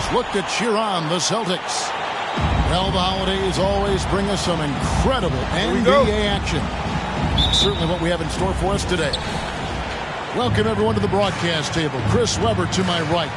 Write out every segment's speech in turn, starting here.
crowds look to cheer on the Celtics. Well, the holidays always bring us some incredible NBA action. Certainly what we have in store for us today. Welcome, everyone, to the broadcast table. Chris Webber to my right.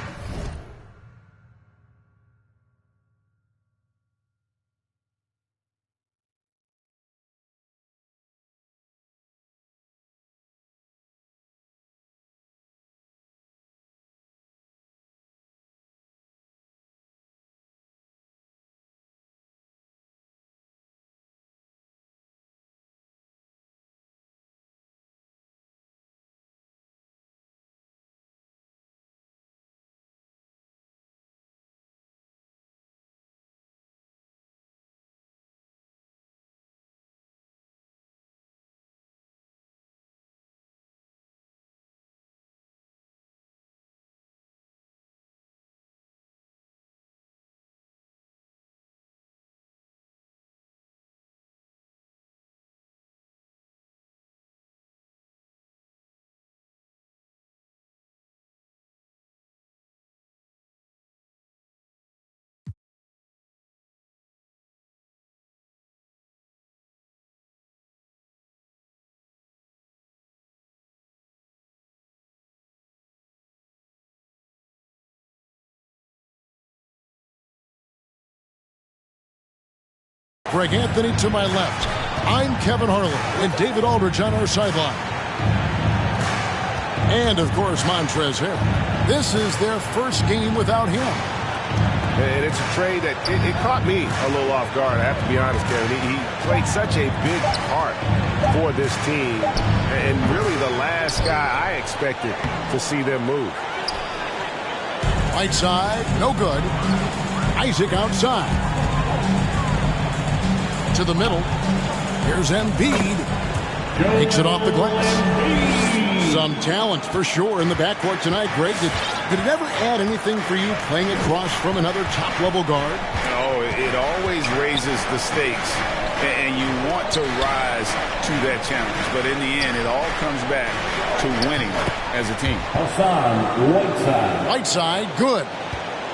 Greg Anthony to my left. I'm Kevin Harlan and David Aldridge on our sideline. And, of course, Montrezl Harrell. This is their first game without him. And it's a trade that it caught me a little off guard, I have to be honest, Kevin. He played such a big part for this team. And really the last guy I expected to see them move. Right side, no good. Isaac outside. To the middle. Here's Embiid. Takes it off the glass. Some talent for sure in the backcourt tonight, Greg. Did it ever add anything for you playing across from another top-level guard? No, it always raises the stakes, and you want to rise to that challenge. But in the end, it all comes back to winning as a team. Right side, good.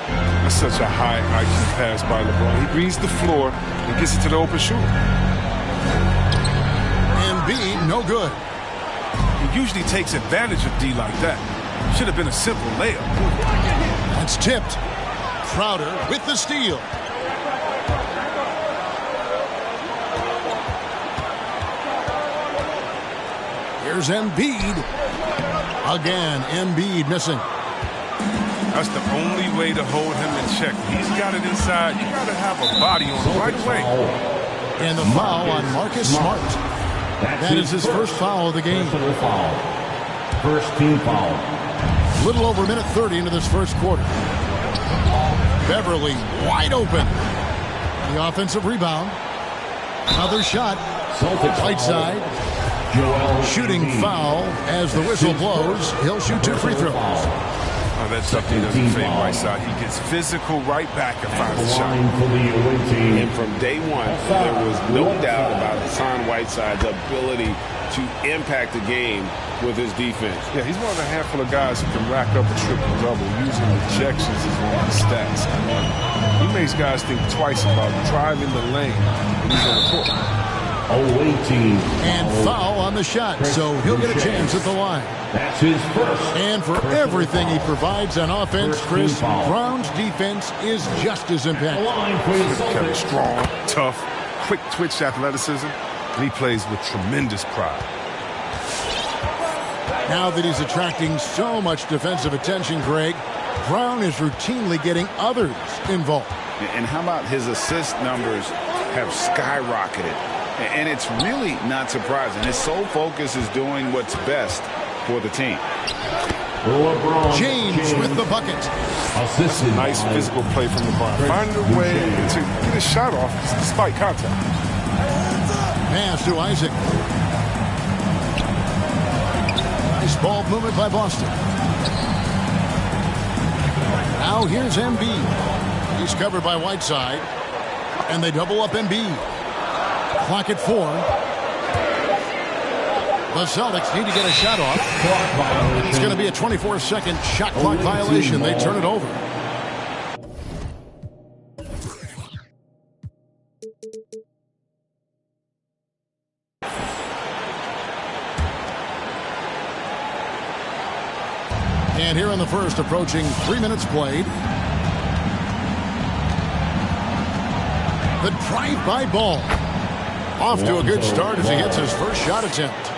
That's such a high IQ pass by LeBron. He reads the floor and gets it to the open shooter. Embiid, no good. He usually takes advantage of D like that. Should have been a simple layup. That's tipped. Crowder with the steal. Here's Embiid. Again, Embiid missing. That's the only way to hold him in check. He's got it inside. You got to have a body on him right away. And the foul on Marcus Smart. That is his first foul of the game. First team foul. Little over a minute 30 into this first quarter. Beverly wide open. The offensive rebound. Another shot. Right side. Shooting foul as the whistle blows. He'll shoot 2 free throws. Oh, that definitely doesn't fade right side. He gets physical right back and finds the shot. And from day one, there was no doubt about Hassan Whiteside's ability to impact the game with his defense. Yeah, he's one of a handful of guys who can rack up a triple-double using rejections as one of the stats. I mean, he makes guys think twice about driving the lane when he's on the court. And foul on the shot, so he'll get a chance at the line. That's his first. And for everything he provides on offense, Chris, Brown's defense is just as impactful. Kevin, strong, tough, quick twitch athleticism, and he plays with tremendous pride. Now that he's attracting so much defensive attention, Greg, Brown is routinely getting others involved. And how about his assist numbers have skyrocketed? And it's really not surprising. His sole focus is doing what's best for the team. James with the bucket. That's a nice physical play from LeBron. Find a way to get a shot off despite contact. Pass to Isaac. Nice ball movement by Boston. Now here's Embiid. He's covered by Whiteside. And they double up Embiid. Clock at 4. The Celtics need to get a shot off. It's going to be a 24-second shot clock violation. They turn it over. And here in the first, approaching 3 minutes played. The drive-by ball. Off to a good start as he hits his first shot attempt.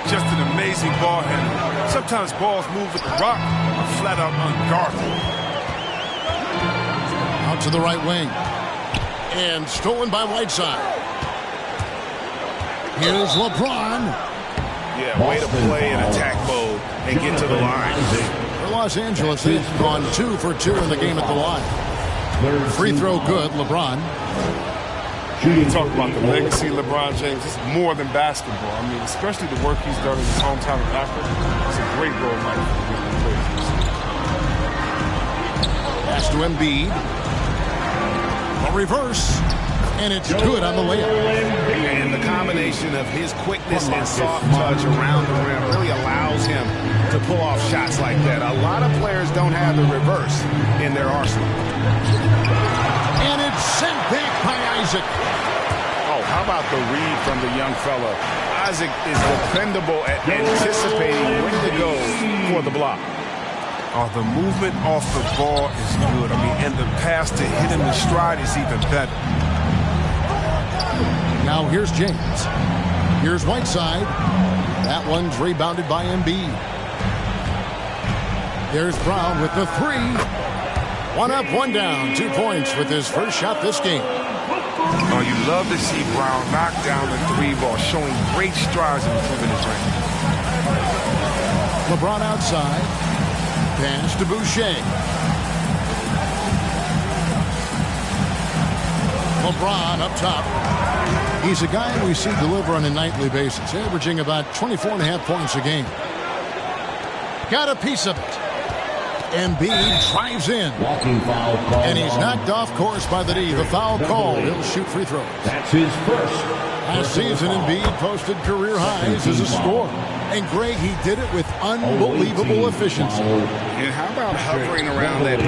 Just an amazing ball handler. Sometimes balls move with the rock or flat out unguardable. Out to the right wing. And stolen by Whiteside. Here's LeBron. Yeah, way to play in attack mode and get to the line. For Los Angeles, they've gone 2 for 2 in the game at the line. Free throw good, LeBron. You talk about the legacy of LeBron James. It's more than basketball. I mean, especially the work he's done in his hometown of Akron. It's a great role model for the young players. Pass to Embiid. A reverse. And it's good on the layup. And the combination of his quickness and soft touch around the rim really allows him to pull off shots like that. A lot of players don't have the reverse in their arsenal. And it's sent back by Isaac. Oh, how about the read from the young fella? Isaac is dependable at anticipating when to go for the block. Oh, the movement off the ball is good. I mean, and the pass to hit him in stride is even better. Now here's James. Here's Whiteside. That one's rebounded by Embiid. There's Brown with the 3. 1 up, 1 down. 2 points with his first shot this game. Oh, you love to see Brown knock down the 3 ball, showing great strides in improving his range. LeBron outside. Pass to Boucher. LeBron up top. He's a guy we see deliver on a nightly basis, averaging about 24.5 points a game. Got a piece of it. Embiid drives in. Walking foul call. And he's knocked off course by the D. The foul called. He'll shoot free throws. That's his first. Last season, Embiid posted career highs as a scorer. And Greg, he did it with unbelievable efficiency. And how about hovering around that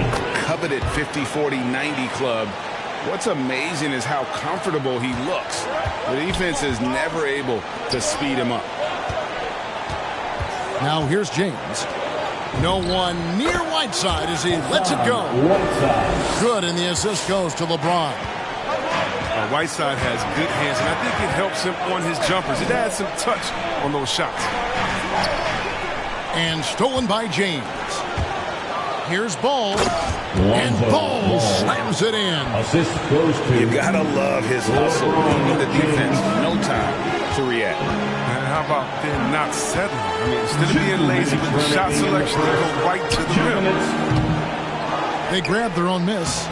coveted 50-40-90 club? What's amazing is how comfortable he looks. The defense is never able to speed him up. Now here's James. No one near Whiteside as he lets it go. Good, and the assist goes to LeBron. Whiteside has good hands, and I think it helps him on his jumpers. It adds some touch on those shots. And stolen by James. Here's Ball. And Ball slams it in. Assist goes to. You gotta love his hustle, leaving the defense no time to react. And how about then not settling? I mean, instead of being lazy with the shot selection, they go right to the rim. They grab their own miss.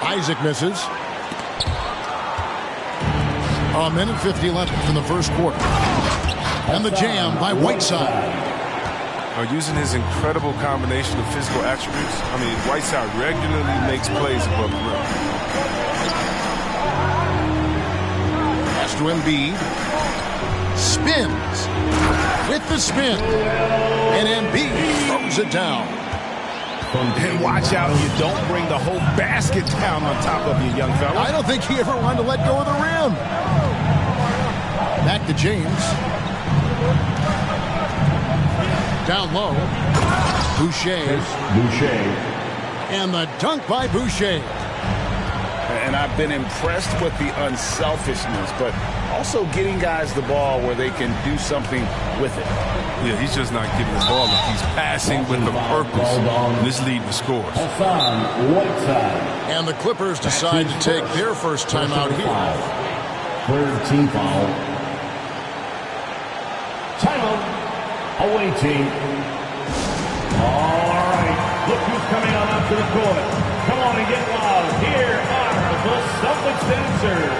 Isaac misses. A minute 50 left in the first quarter. And the jam by Whiteside. Using his incredible combination of physical attributes, I mean, Whiteside regularly makes plays above the rim. Pass to Embiid. Spins. With the spin. And Embiid throws it down. And watch out, you don't bring the whole basket down on top of you, young fella. I don't think he ever wanted to let go of the rim. Back to James. Down low. Boucher. And the dunk by Boucher. And I've been impressed with the unselfishness, but also getting guys the ball where they can do something with it. Yeah, he's just not getting the ball. He's passing with a purpose. This lead to scores. And the Clippers decide to take their first time out here. Third team foul. Timeout. Awaiting. All right. Look who's coming on up to the court. Come on and get loud. Here are the Celtics dancers.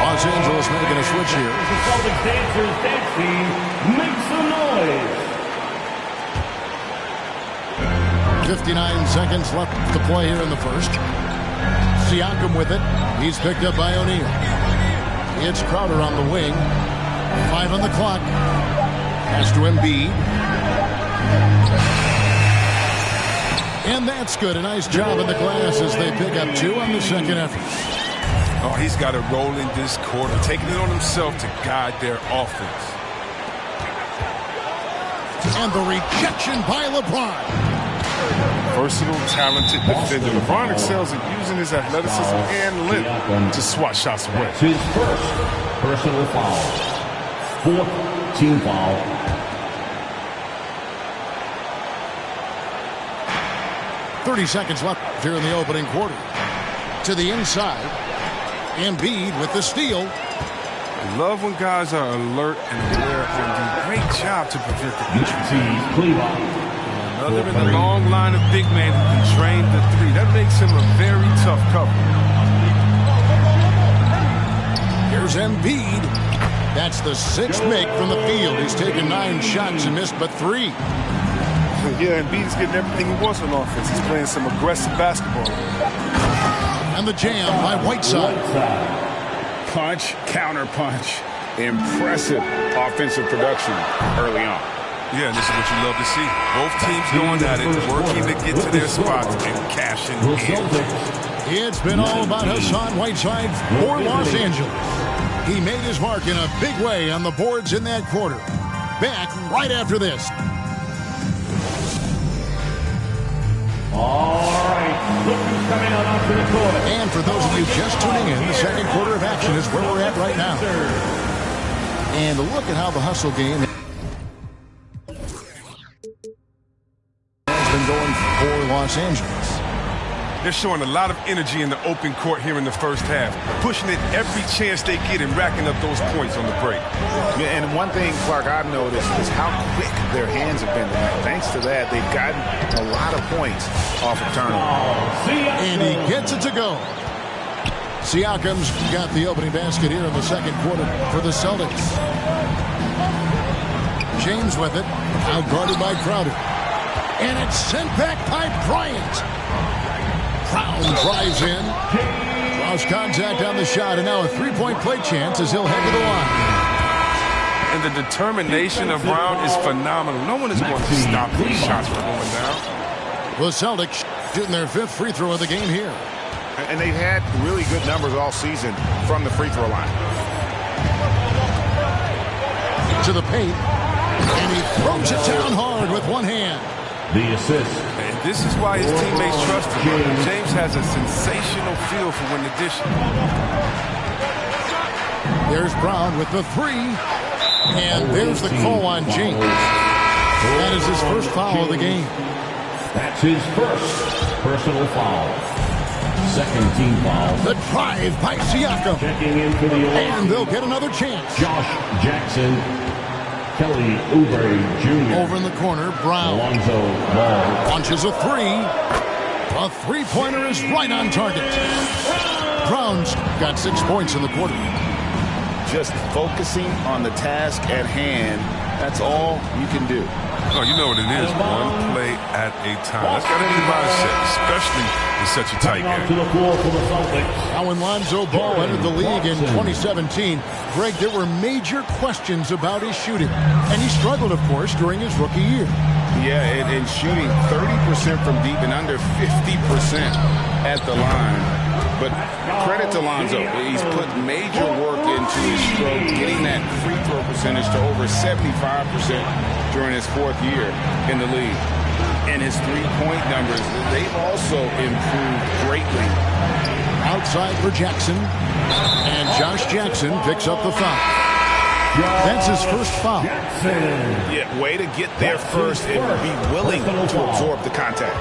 Los Angeles making a switch here. The Celtics dancers dancing. Make some noise. 59 seconds left to play here in the first. Siakam with it. He's picked up by O'Neal. It's Crowder on the wing. 5 on the clock. Pass to Embiid. And that's good. A nice job in the glass as they pick up 2 on the second effort. Oh, he's got it rolling this quarter, taking it on himself to guide their offense. And the rejection by LeBron. Versatile, talented defender. LeBron excels at using his athleticism and length to swat shots away. That's his first personal foul. Fourth team foul. .30 seconds left here in the opening quarter. To the inside. Embiid with the steal. I love when guys are alert and aware and do a great job to prevent the entry. Another in the long line of big men who can drain the three. That makes him a very tough cover. Here's Embiid. That's the sixth make from the field. He's taken 9 shots and missed but 3. Yeah, Embiid's getting everything he wants on offense. He's playing some aggressive basketball. And the jam by Whiteside. Punch, counter punch. Impressive offensive production early on. Yeah, and this is what you love to see. Both teams going at it, working to get to their spots and cashing in. It's been all about Hassan Whiteside for Los Angeles. He made his mark in a big way on the boards in that quarter. Back right after this. All right, look who's coming out onto the court. And for those of you just tuning in, the second quarter of action is where we're at right now. And look at how the hustle game has been going for Los Angeles. They're showing a lot of energy in the open court here in the first half, pushing it every chance they get and racking up those points on the break. Yeah, and one thing, Clark, I've noticed is how quick their hands have been tonight. Thanks to that, they've gotten a lot of points off of turnover. And he gets it to go. Siakam's got the opening basket here in the second quarter for the Celtics. James with it, outguarded by Crowder. And it's sent back by Bryant. Brown drives in, draws contact on the shot, and now a three-point play chance as he'll head to the line. And the determination of Brown is phenomenal. No one is going to stop these shots from going down. The Celtics shooting their 5th free throw of the game here. And they've had really good numbers all season from the free throw line. To the paint, and he throws it down hard with one hand. The assist. And this is why his teammates trust him. James has a sensational feel for when to dish it. There's Brown with the 3. And there's the call on James. That is his first foul of the game. That's his first personal foul. Second team foul. The drive by Siakam. Checking in for the and they'll get another chance. Josh Jackson. Kelly Oubre Jr. Over in the corner, Brown. Alonzo Ball. Launches a 3. A three-pointer is right on target. Brown's got 6 points in the quarter. Just focusing on the task at hand, that's all you can do. Oh, you know what it is. One play at a time. That's got to be the mindset, especially in such a tight game. Now when Lonzo Ball entered the league in 2017, Greg, there were major questions about his shooting. And he struggled, of course, during his rookie year. Yeah, and shooting 30% from deep and under 50% at the line. But credit to Lonzo. He's put major work into his stroke, getting that free throw percentage to over 75% during his 4th year in the league. And his three-point numbers, they've also improved greatly. Outside for Jackson. And Josh Jackson picks up the foul. That's his first foul. Yeah, way to get there first and be willing to absorb the contact.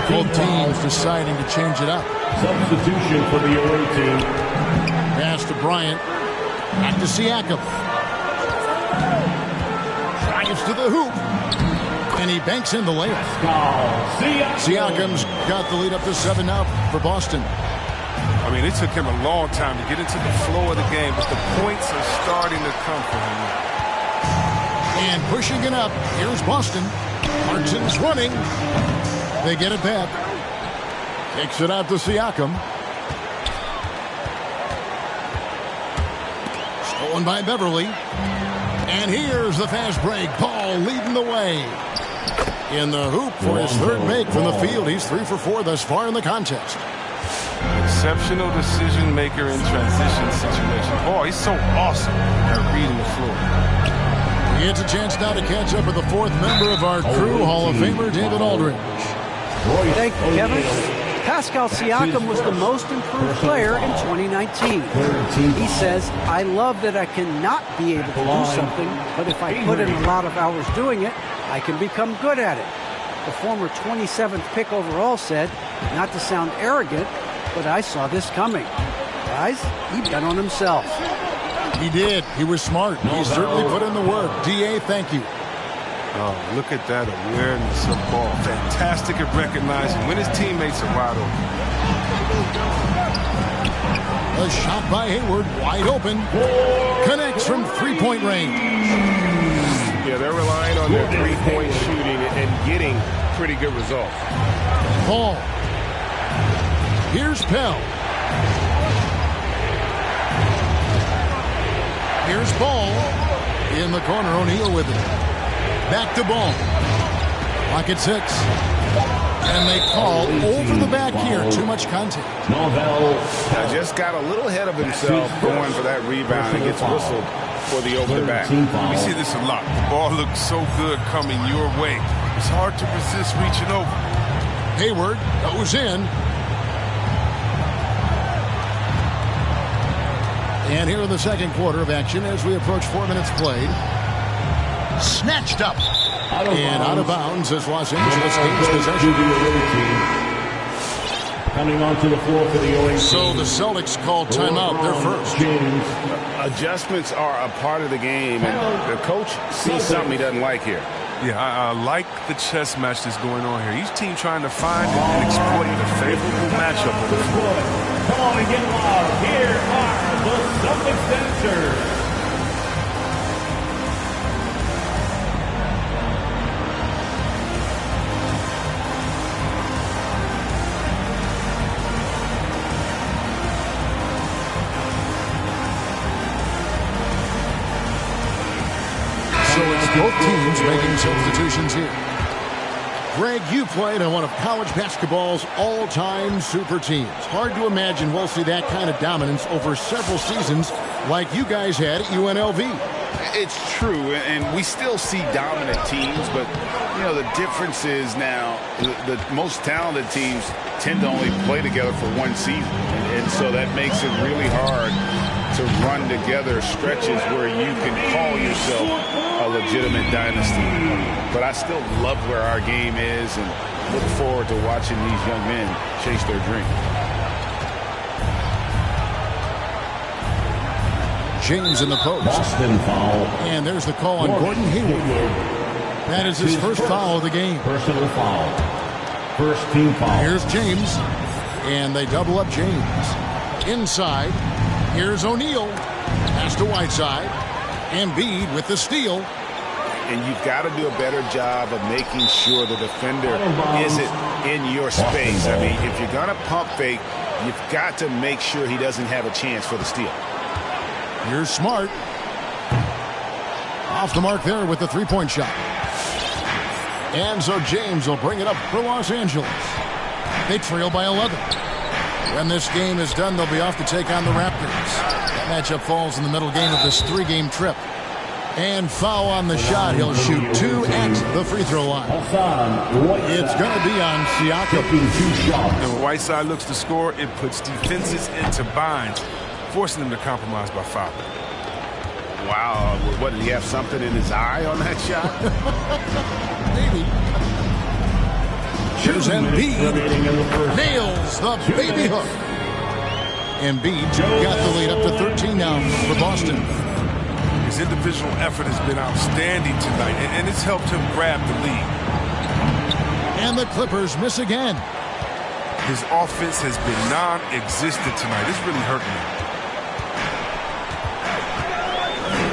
Both teams deciding to change it up. Substitution for the away team. Pass to Bryant. Back to Siakam. Drives to the hoop. And he banks in the layup. Siakam's got the lead up to 7 now for Boston. I mean, it took him a long time to get into the flow of the game, but the points are starting to come for him. And pushing it up, here's Boston. Clarkson's running. They get it back. Kicks it out to Siakam. Stolen by Beverly. And here's the fast break. Ball leading the way. In the hoop for his 3rd make from the field. He's 3 for 4 thus far in the contest. exceptional decision maker in transition situations. Oh, he's so awesome at reading the floor. He gets a chance now to catch up with the fourth member of our crew, Hall of Famer David Aldridge. Thank you, Kevin. Pascal Siakam was the most improved player in 2019. He says, I love that I cannot be able to do something, but if I put in a lot of hours doing it, I can become good at it. The former 27th pick overall said, not to sound arrogant, but I saw this coming. Guys, he bet on himself. He did. He was smart. He certainly put in the work. D.A., thank you. Oh, look at that awareness of ball. Fantastic at recognizing when his teammates are wide open. A shot by Hayward, wide open. Connects from three-point range. Yeah, they're relying on their three-point shooting and getting pretty good results. Ball. Here's Pell. Here's Ball. In the corner, O'Neal with it. Back to Ball. Clock at 6. And they call over the back here. Too much contact. Just got a little ahead of himself going for that rebound and gets whistled for the over the back. We see this a lot. The ball looks so good coming your way. It's hard to resist reaching over. Hayward goes in. And here in the second quarter of action as we approach 4 minutes played. Snatched up. And out of bounds as Los Angeles gains possession. Coming onto the floor for the OAC. So the Celtics called timeout. They're first. Adjustments are a part of the game, and the coach sees something he doesn't like here. Yeah, I like the chess match that's going on here. Each team trying to find and exploit the favorable matchup on the floor. Come on and get loud. Here are the Celtics dancers. Both teams making substitutions here. Greg, you played on one of college basketball's all-time super teams. Hard to imagine we'll see that kind of dominance over several seasons like you guys had at UNLV. It's true, and we still see dominant teams, but, you know, the difference is now the most talented teams tend to only play together for one season, and so that makes it really hard to run together stretches where you can call yourself a legitimate dynasty. But I still love where our game is and look forward to watching these young men chase their dream. James in the post. And there's the call on Gordon Hayward. That is his first foul of the game. Personal foul. First team foul. Here's James. And they double up James. Inside. Here's O'Neal. Pass to Whiteside. Embiid with the steal. And you've got to do a better job of making sure the defender isn't in your space. I mean, if you're going to pump fake, you've got to make sure he doesn't have a chance for the steal. Here's Smart. Off the mark there with the three-point shot. And so James will bring it up for Los Angeles. They trail by 11. When this game is done, they'll be off to take on the Raptors. That matchup falls in the middle game of this three-game trip. And foul on the shot. He'll shoot 2 at the free throw line. It's going to be on Siakam. And when Whiteside looks to score, it puts defenses into binds, forcing them to compromise by fouling. Wow. What, did he have something in his eye on that shot? Maybe. Here's Embiid. Nails the baby hook. Embiid got the lead up to 13 now for Boston. His individual effort has been outstanding tonight, and it's helped him grab the lead. And the Clippers miss again. His offense has been non-existent tonight. It's really hurting him.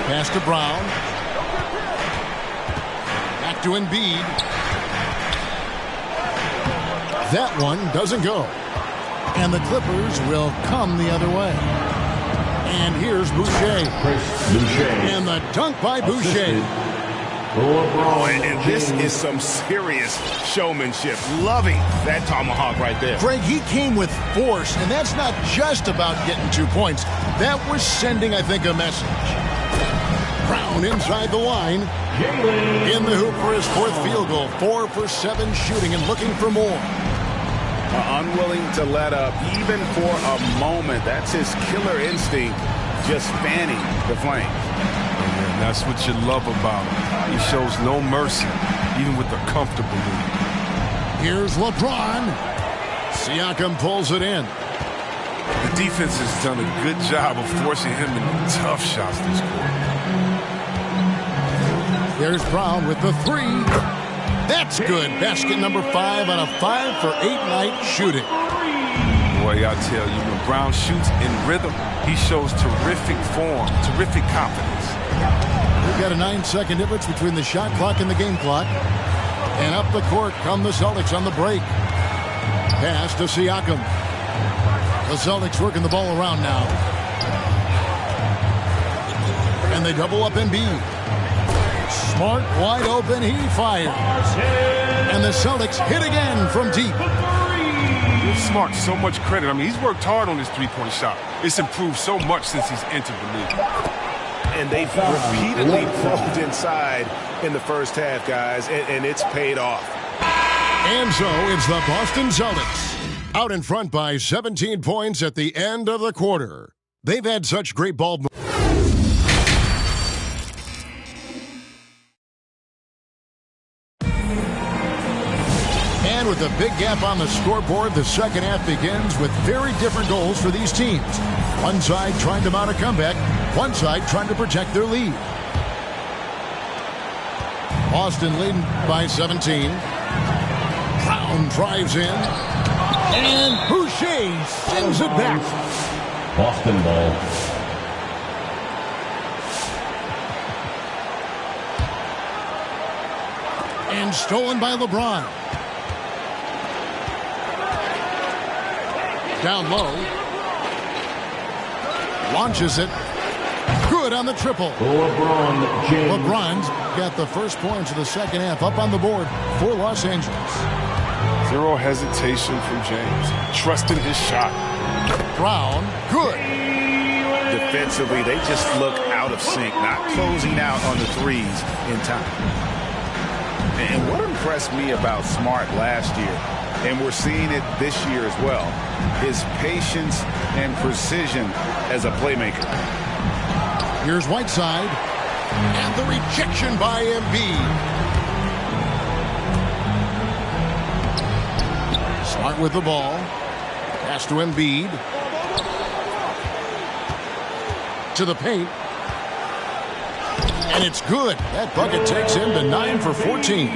Pass to Brown. Back to Embiid. That one doesn't go. And the Clippers will come the other way. And here's Boucher. And the dunk by Boucher. LeBron And this is some serious showmanship. Loving that tomahawk right there. Greg, he came with force, and that's not just about getting 2 points. That was sending, I think, a message. Brown inside the line. In the hoop for his 4th field goal. 4 for 7 shooting and looking for more. Unwilling to let up even for a moment. That's his killer instinct, just fanning the flame. And that's what you love about him. He shows no mercy, even with a comfortable lead. Here's LeBron. Siakam pulls it in. The defense has done a good job of forcing him into tough shots this quarter. There's Brown with the 3. That's good. Basket number 5 on a 5 for 8 night shooting. Boy, I tell you, when Brown shoots in rhythm, he shows terrific form, terrific confidence. We've got a 9-second difference between the shot clock and the game clock. And up the court come the Celtics on the break. Pass to Siakam. The Celtics working the ball around now. And they double up Embiid. Smart, wide open, he fires. And the Celtics hit again from deep. Smart, so much credit. I mean, he's worked hard on his three-point shot. It's improved so much since he's entered the league. And they've repeatedly probed inside in the first half, guys, and it's paid off. And so it's the Boston Celtics out in front by 17 points at the end of the quarter. They've had such great ball movement. And with a big gap on the scoreboard, the second half begins with very different goals for these teams. One side trying to mount a comeback, one side trying to protect their lead. Boston leading by 17. Brown drives in. And Boucher sends it back. Boston ball. And stolen by LeBron. Down low. Launches it. Good on the triple. LeBron James. LeBron's got the first points of the second half up on the board for Los Angeles. Zero hesitation from James. Trusting his shot. Brown, good. Defensively, they just look out of sync, not closing out on the threes in time. And what impressed me about Smart last year, and we're seeing it this year as well, his patience and precision as a playmaker. Here's Whiteside. And the rejection by Embiid. Smart with the ball. Pass to Embiid. To the paint. And it's good. That bucket takes him to 9 for 14.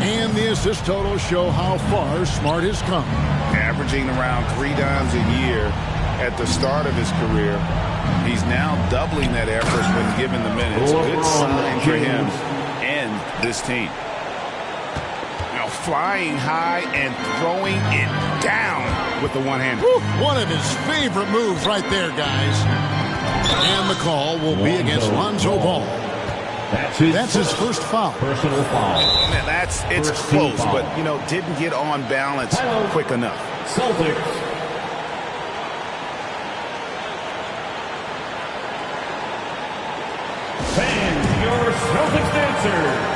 And the assist totals show how far Smart has come. Averaging around 3 dimes a year at the start of his career. He's now doubling that effort when given the minutes. Good sign for him and this team. Now flying high and throwing it down with the one-hander. One of his favorite moves right there, guys. And the call will be against Lonzo Ball. That's his first foul. Personal foul. And it's First close, foul. but, didn't get on balance quick enough. Celtics. Fans, your Celtics dancer.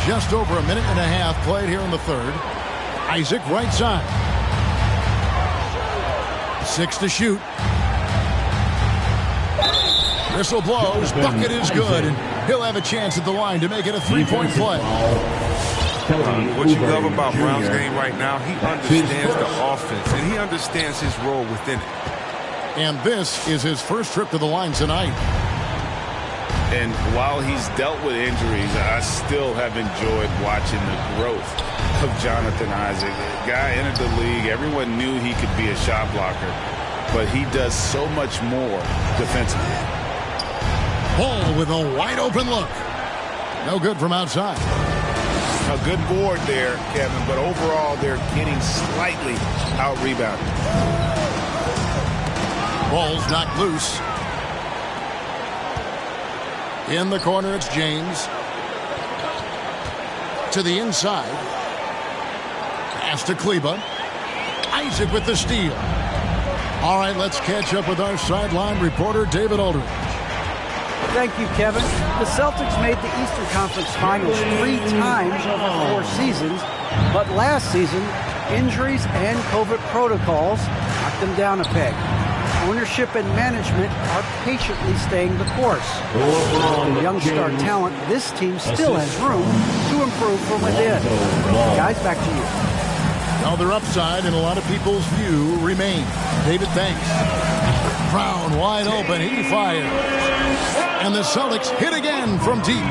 Just over a minute and a half played here in the third. Isaac right side. 6 to shoot. Whistle blows. Bucket is good. And he'll have a chance at the line to make it a 3-point play. What you love about Brown's game right now, he understands the offense, and he understands his role within it. And this is his first trip to the line tonight. And while he's dealt with injuries, I still have enjoyed watching the growth of Jonathan Isaac. The guy entered the league. Everyone knew he could be a shot blocker, but he does so much more defensively. Ball with a wide open look. No good from outside. A good board there, Kevin, but overall they're getting slightly out-rebounded. Ball's knocked loose. In the corner, it's James. To the inside. Pass to Kleba. Isaac with the steal. All right, let's catch up with our sideline reporter, David Aldridge. Thank you, Kevin. The Celtics made the Eastern Conference Finals 3 times over 4 seasons, but last season, injuries and COVID protocols knocked them down a peg. Ownership and management are patiently staying the course. With young star talent, this team still has room to improve from within. Guys, back to you. Now their upside, in a lot of people's view, remains. David, thanks. Brown wide open. He fires. And the Celtics hit again from deep.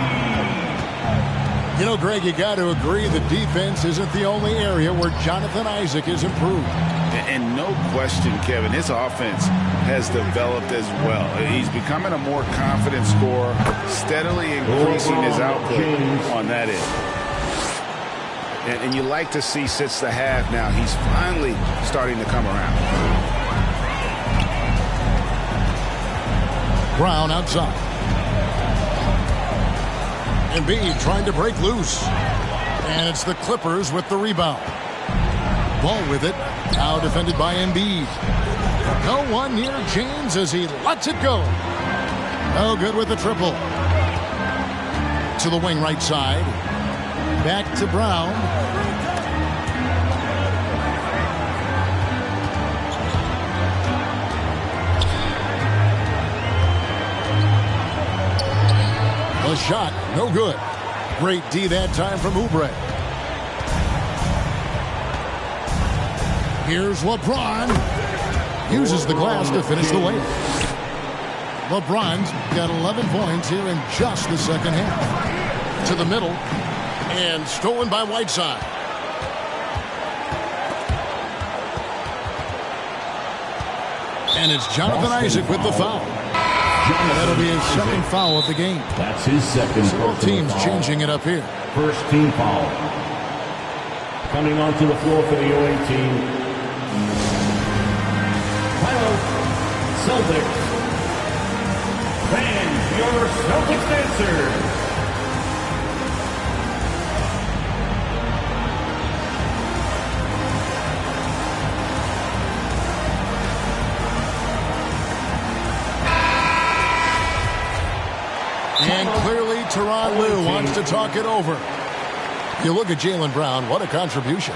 You know, Greg, you got to agree the defense isn't the only area where Jonathan Isaac is improved. And no question, Kevin, his offense has developed as well. He's becoming a more confident scorer, steadily increasing his output on that end. And you like to see since the half now, he's finally starting to come around. Brown outside. Embiid trying to break loose. And it's the Clippers with the rebound. Ball with it. Now defended by Embiid. No one near James as he lets it go. No good with the triple. To the wing right side. Back to Brown. The shot, no good. Great D that time from Oubre. Here's LeBron. Uses the glass to finish the layup. LeBron's got 11 points here in just the second half. To the middle. And stolen by Whiteside. And it's Jonathan Isaac with the foul. That'll be his second foul of the game. That's his second. So both teams changing it up here. First team foul. Coming onto the floor for the away team. Final Celtics. Fans, your Celtics answer. And clearly, Tyronn Lue wants to talk it over. You look at Jaylen Brown, what a contribution.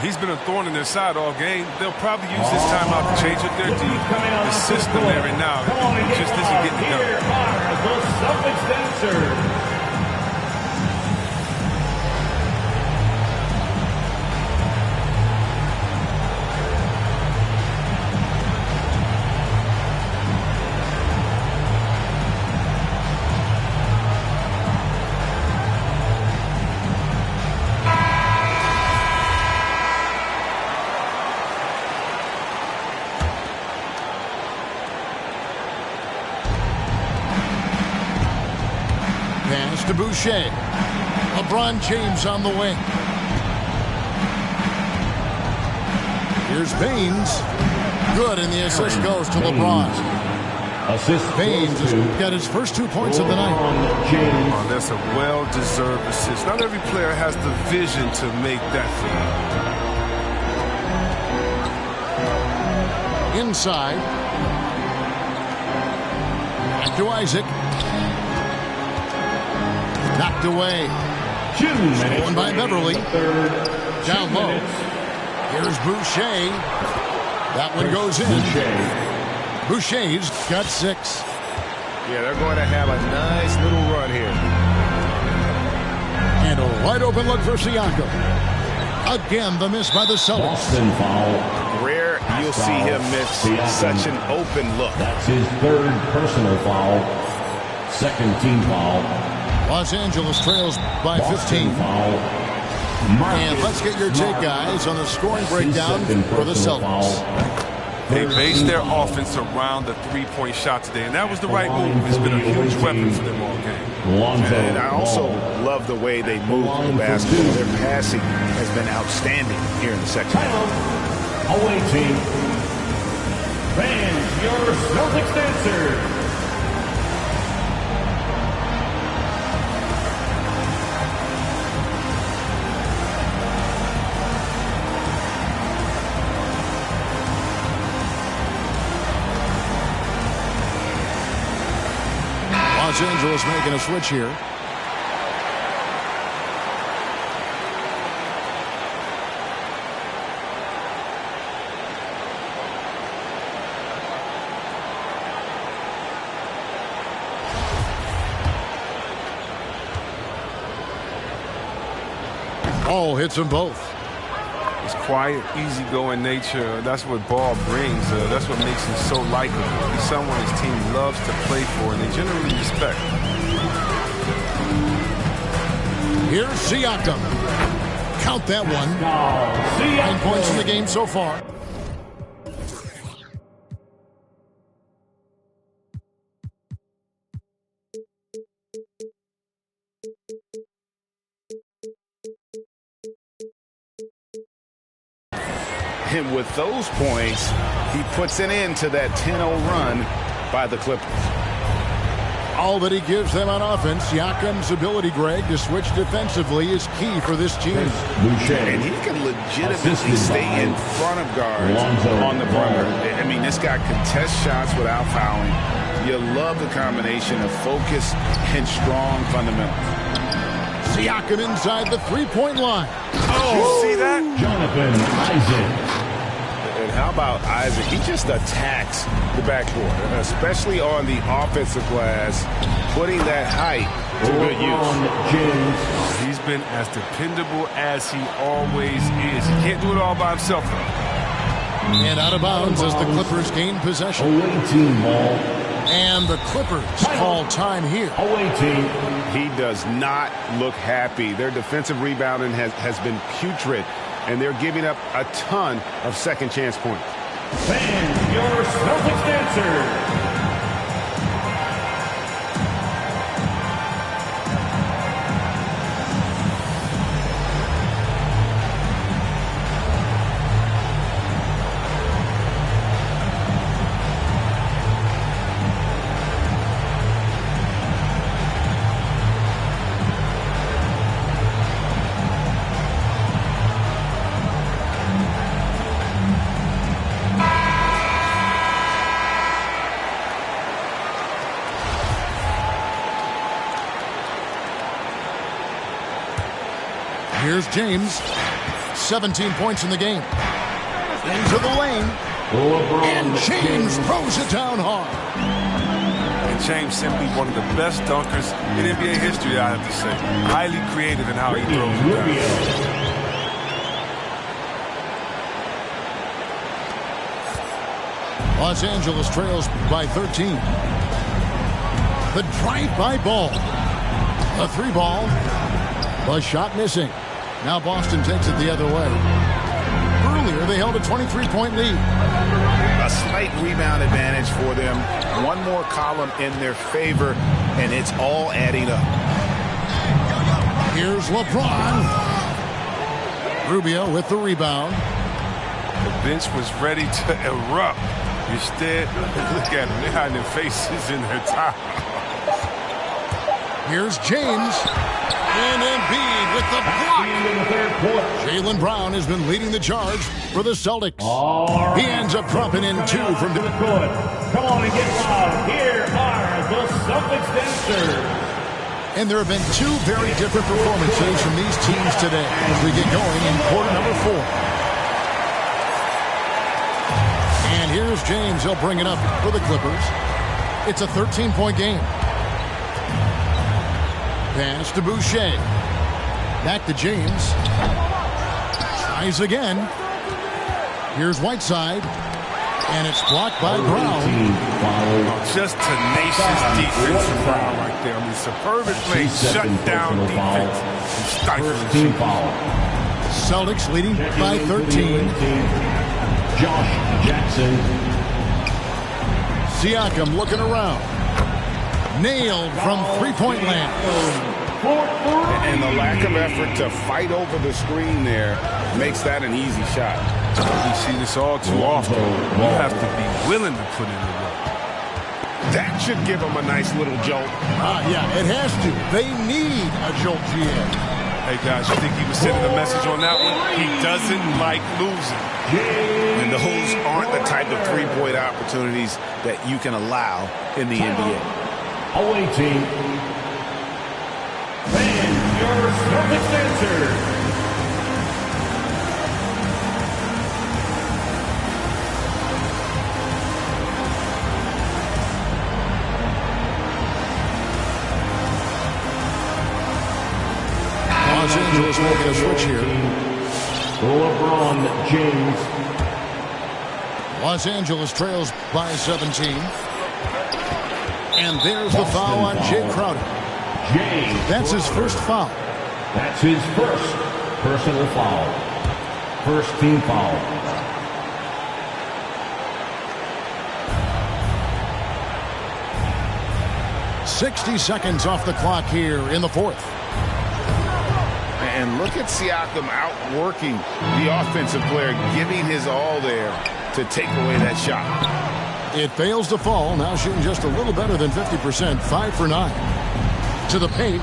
He's been a thorn in their side all game. They'll probably use this timeout to change up their team. The system there right now, it just isn't getting it done. The Celtics answer. Pass to Boucher. LeBron James on the wing. Here's Baines. Good, and the assist goes to LeBron. Baines has got his first 2 points of the night. Oh, that's a well-deserved assist. Not every player has the vision to make that feed. Inside. Back to Isaac. Knocked away. Stolen by Beverly. Down low. Here's Boucher. That one goes in. Boucher's got 6. Yeah, they're going to have a nice little run here. And a wide open look for Siakam. Again, the miss by the Celtics. Rare you'll see him miss such an open look. That's his third personal foul. Second team foul. Los Angeles trails by 15. And let's get your take, guys, on the scoring breakdown for the Celtics. They based their offense around the three-point shot today, and that was the right move. It's been a huge weapon for them all game. And I also love the way they move the basketball. Their passing has been outstanding here in the second half. Awaiting. Fans, your Celtics answer. Los Angeles making a switch here. Oh, hits them both. His quiet, easygoing nature, that's what ball brings. That's what makes him so likable. He's someone his team loves to play for, and they generally respect. Here's Siakam. Count that one. 9 points in the game so far. And with those points, he puts an end to that 10-0 run by the Clippers. All that he gives them on offense, Siakam's ability, Greg, to switch defensively is key for this team. And he can legitimately stay in front of guards on the perimeter. I mean, this guy contests shots without fouling. You love the combination of focus and strong fundamentals. Siakam inside the three-point line. Oh, you see that? Jonathan Isaac. And how about Isaac? He just attacks the backboard, especially on the offensive glass, putting that height to good use. He's been as dependable as he always is. He can't do it all by himself, though. And out of bounds as the Clippers gain possession. Awaiting ball. And the Clippers call time here. Awaiting. He does not look happy. Their defensive rebounding has been putrid, and they're giving up a ton of second chance points. Fans, your Celtics answer. Here's James. 17 points in the game. Into the lane. And James throws it down hard. And James simply one of the best dunkers in NBA history, I have to say. Highly creative in how he throws it down. Los Angeles trails by 13. The drive-by ball. A three ball. The shot missing. Now Boston takes it the other way. Earlier, they held a 23-point lead. A slight rebound advantage for them. One more column in their favor, and it's all adding up. Here's LeBron. Rubio with the rebound. The bench was ready to erupt. Instead, look at them. They're hiding their faces in their towels. Here's James. And Embiid with the block. Jaylen Brown has been leading the charge for the Celtics. He ends up dropping in two from the court. Come on and get loud. Here are the Celtics dancers. And there have been two very different performances from these teams today as we get going in quarter number 4. And here's James. He'll bring it up for the Clippers. It's a 13-point game. Pass to Boucher. Back to James. Tries again. Here's Whiteside. And it's blocked by Brown. Just tenacious defense from Brown right there. I mean, superb play, shut down defense, and stifling. Celtics leading by 13. Josh Jackson. Siakam looking around. Nailed from three-point land. And the lack of effort to fight over the screen there makes that an easy shot. We see this all too often. You have to be willing to put in the work. That should give them a nice little jolt. Yeah, it has to. They need a jolt, GA. Hey, guys, you think he was sending a message on that one? He doesn't like losing. And those aren't the type of three-point opportunities that you can allow in the NBA. Awaiting. And your Celtics answer. Los Angeles making a switch here. LeBron James. Los Angeles trails by 17. And there's the foul on Jay Crowder. That's his first foul. That's his first personal foul. First team foul. .60 seconds off the clock here in the fourth. And look at Siakam outworking the offensive player, giving his all there to take away that shot. It fails to fall. Now shooting just a little better than 50%. 5 for 9. To the paint.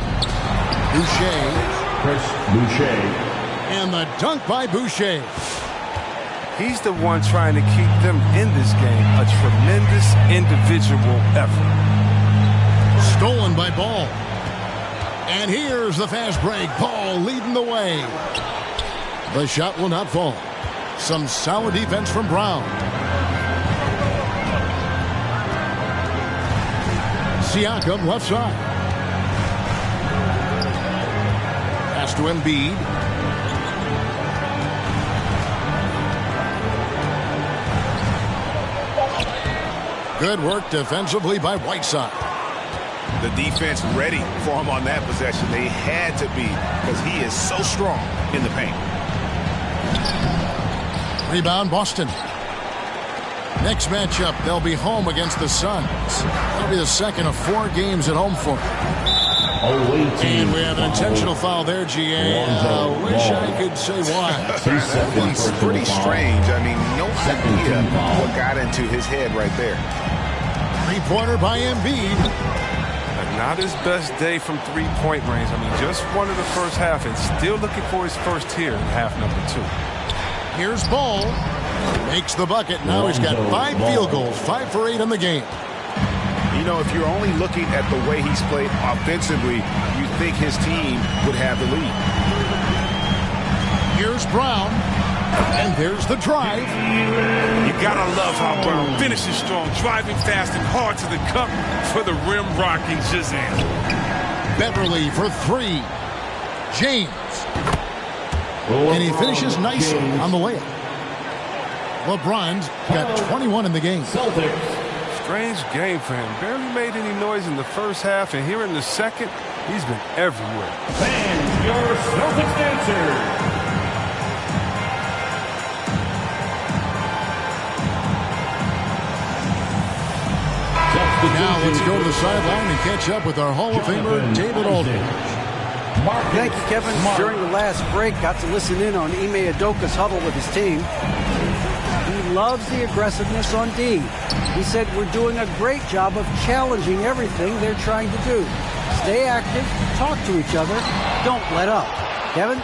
Boucher. Chris Boucher. And the dunk by Boucher. He's the one trying to keep them in this game. A tremendous individual effort. Stolen by Ball. And here's the fast break. Ball leading the way. The shot will not fall. Some solid defense from Brown. Siakam left side. Pass to Embiid. Good work defensively by Whiteside. The defense ready for him on that possession. They had to be, because he is so strong in the paint. Rebound Boston. Next matchup, they'll be home against the Suns. That'll be the second of 4 games at home for them. And we have an intentional foul there, GA. Wish I could say why. That one's pretty strange. I mean, no idea what got into his head right there. Three-pointer by Embiid. Not his best day from three-point range. I mean, just won in the first half and still looking for his first here in half number 2. Here's Ball. Makes the bucket. Now he's got 5 field goals. 5 for 8 in the game. You know, if you're only looking at the way he's played offensively, you think his team would have the lead. Here's Brown. And there's the drive. You gotta love how Brown finishes strong, driving fast and hard to the cup for the rim-rocking Shazam. Beverly for 3. James. And he finishes nicely on the layup. LeBron's got 21 in the game. Strange game for him. Barely made any noise in the first half, and here in the second, he's been everywhere. And your Celtics answer. Now let's go to the sideline and catch up with our Hall of Famer, David Aldridge. Thank you, Kevin. During the last break, got to listen in on Ime Udoka's huddle with his team. He loves the aggressiveness on D. He said we're doing a great job of challenging everything they're trying to do. Stay active, talk to each other, don't let up. Kevin?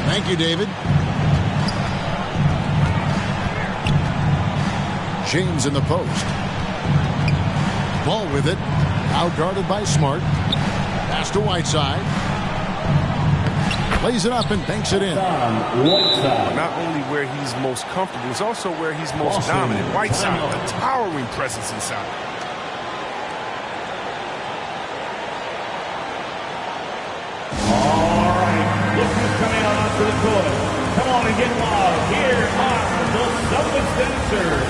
Thank you, David. James in the post. Ball with it. Out guarded by Smart. Pass to Whiteside. Plays it up and banks it in. Not only where he's most comfortable, it's also where he's most dominant. Whiteside, a towering presence inside. All right, look who's coming on to the court. Come on and get loud. Here are the Celtics dancers.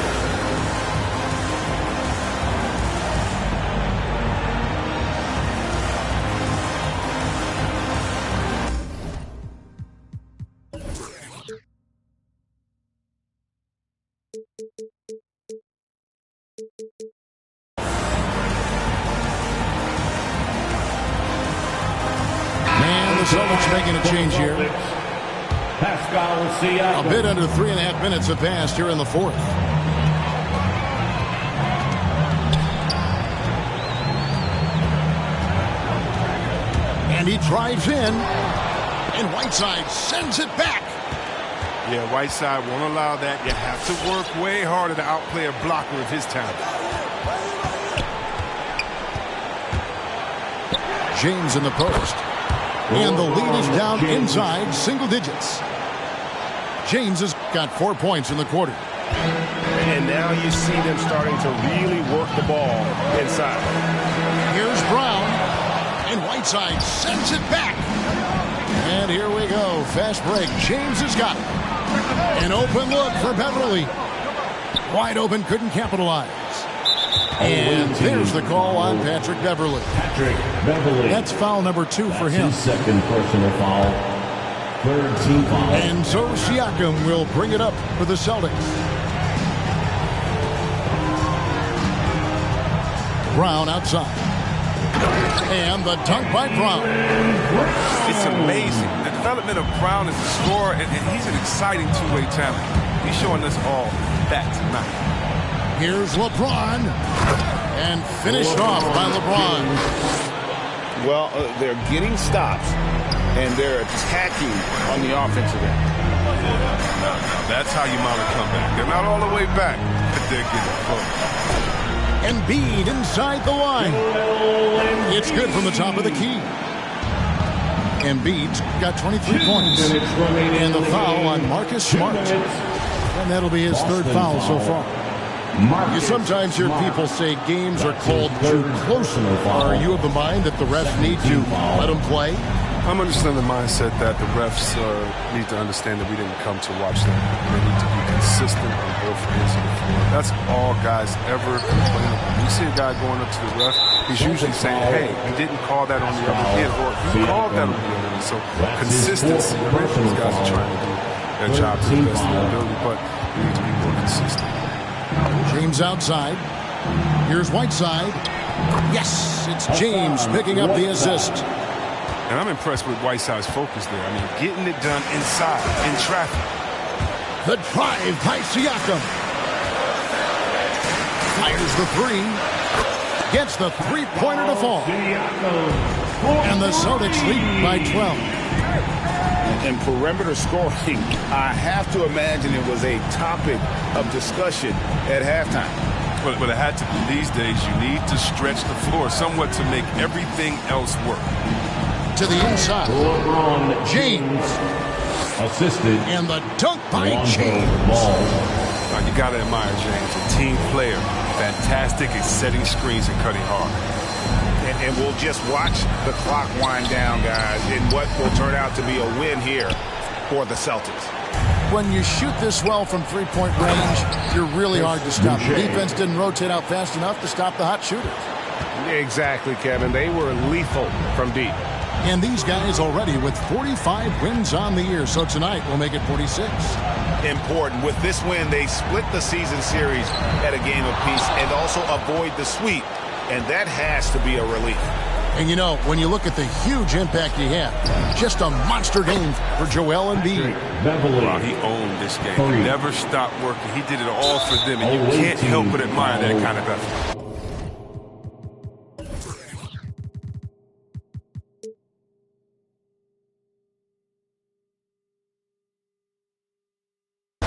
Coach making a change here. A bit under 3.5 minutes have passed here in the fourth. And he drives in, and Whiteside sends it back. Yeah, Whiteside won't allow that. You have to work way harder to outplay a blocker of his talent. James in the post. And the lead is down inside single digits. James has got 4 points in the quarter. And now you see them starting to really work the ball inside. Here's Brown. And Whiteside sends it back. And here we go. Fast break. James has got it. An open look for Beverly. Wide open, couldn't capitalize. And there's the call on Patrick Beverly. That's foul number 2 for him. His second personal foul. Third team foul. And so Siakam will bring it up for the Celtics. Brown outside. And the dunk by Brown. It's amazing. The development of Brown as a scorer, and he's an exciting two-way talent. He's showing us all that tonight. Here's LeBron. And finished off by LeBron. Well, they're getting stops, and they're attacking on the offensive end. That's how you mount a comeback. They're not all the way back, but they're getting close. Embiid inside the line. It's good from the top of the key. Embiid's got 23 points. And the foul on Marcus Smart. And that'll be his third foul so far. You sometimes hear people say games are called too close. Are you of the mind that the refs need to let them play? I'm understanding the mindset that the refs need to understand that we didn't come to watch them. They need to be consistent on both ends of the floor. That's all guys ever complain about. When you see a guy going up to the ref, he's usually saying, hey, you didn't call that on the other end, or you called that on the other end. So consistency, these guys are trying to do their job to the best of their ability, but we need to be more consistent. James outside. Here's Whiteside. Yes, it's James picking up the assist. And I'm impressed with Whiteside's focus there. I mean, getting it done inside, in traffic. The drive by Siakam. Fires the three. Gets the three-pointer to fall. And the Celtics lead by 12. And perimeter scoring, I have to imagine it was a topic of discussion at halftime. But it had to be. These days, you need to stretch the floor somewhat to make everything else work. To the inside. LeBron James. Assisted. And the dunk by James. Now, you got to admire James, a team player. Fantastic at setting screens and cutting hard. And we'll just watch the clock wind down, guys, in what will turn out to be a win here for the Celtics. When you shoot this well from three-point range, you're really hard to stop. The defense didn't rotate out fast enough to stop the hot shooters. Exactly, Kevin. They were lethal from deep. And these guys already with 45 wins on the year, so tonight we'll make it 46. Important. With this win, they split the season series at a game apiece and also avoid the sweep, and that has to be a relief. And you know, when you look at the huge impact he had, just a monster game for Joel Embiid. Wow, he owned this game. He never stopped working. He did it all for them, and you can't help but admire that kind of effort.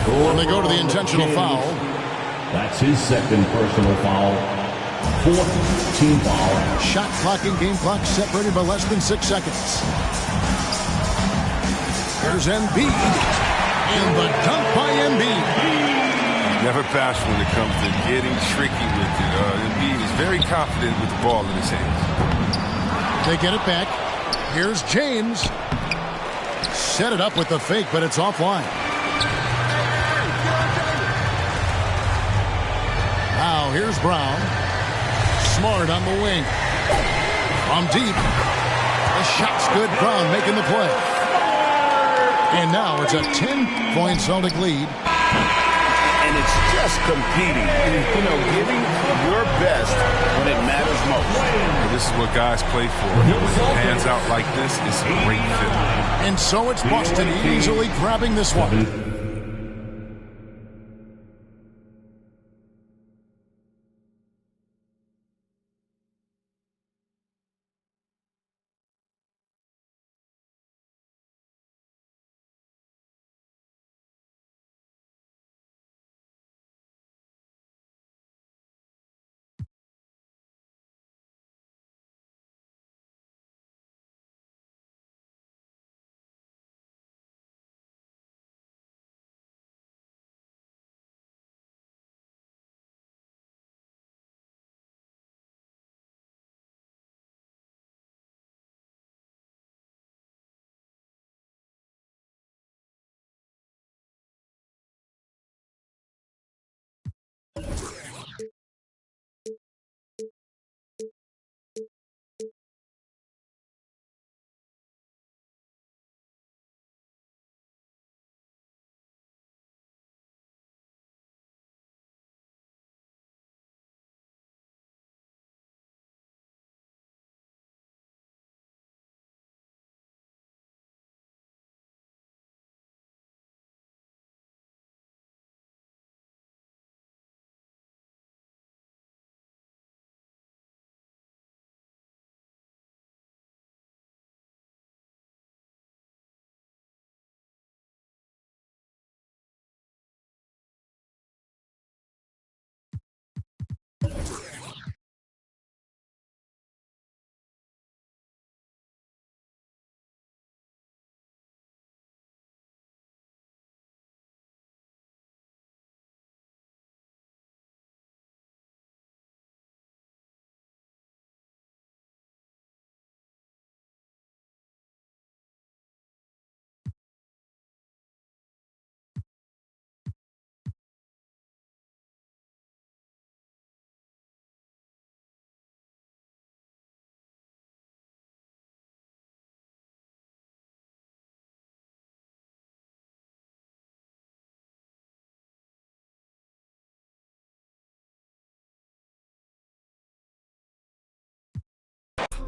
When they go to the intentional foul. That's his second personal foul. Fourth team foul. Shot clock and game clock separated by less than 6 seconds. Here's Embiid. And the dunk by Embiid. Never bashful when it comes to getting tricky with it. Embiid is very confident with the ball in his hands. They get it back. Here's James. Set it up with the fake, but it's offline. Now here's Brown. Smart on the wing. From deep. The shot's good. Brown making the play. And now it's a 10-point Celtic lead. and it's just competing. You know, giving your best when it matters most. Well, this is what guys play for. Hands out like this is a great feeling. And so it's Boston easily grabbing this one.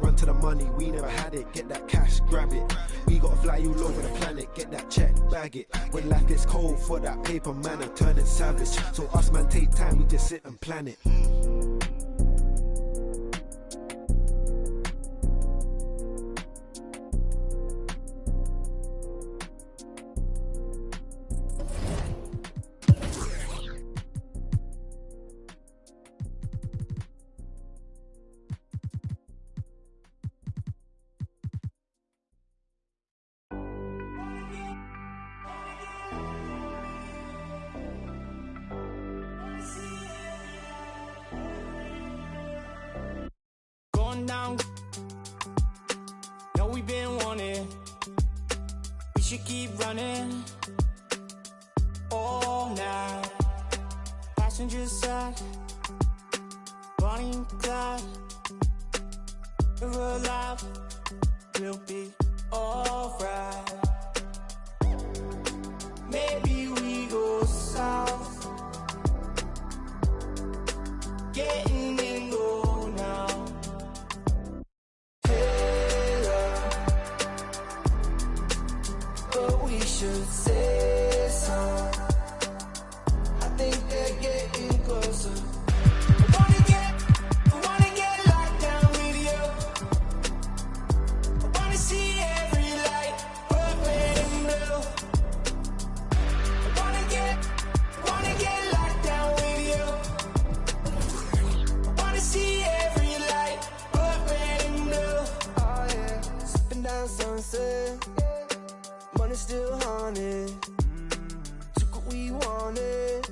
Run to the money, we never had it. Get that cash, grab it. We gotta fly all over the planet. Get that check, bag it. When life gets cold for that paper man, I'm turning savage. So us man take time, we just sit and plan it. Down. No, we've been wanting. We should keep running all night. Passengers side, Bonnie and Clyde. We're alive. We'll be alright. Maybe we go south. Getting in low now. Should say so. I think they're getting closer. I wanna get locked down with you. I wanna see every light, purple and blue. I wanna get locked down with you. I wanna see every light, purple and blue. Oh yeah, sipping down sunset. Money still haunted. Took what we wanted.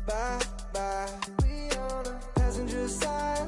Bye bye. We on the passenger side.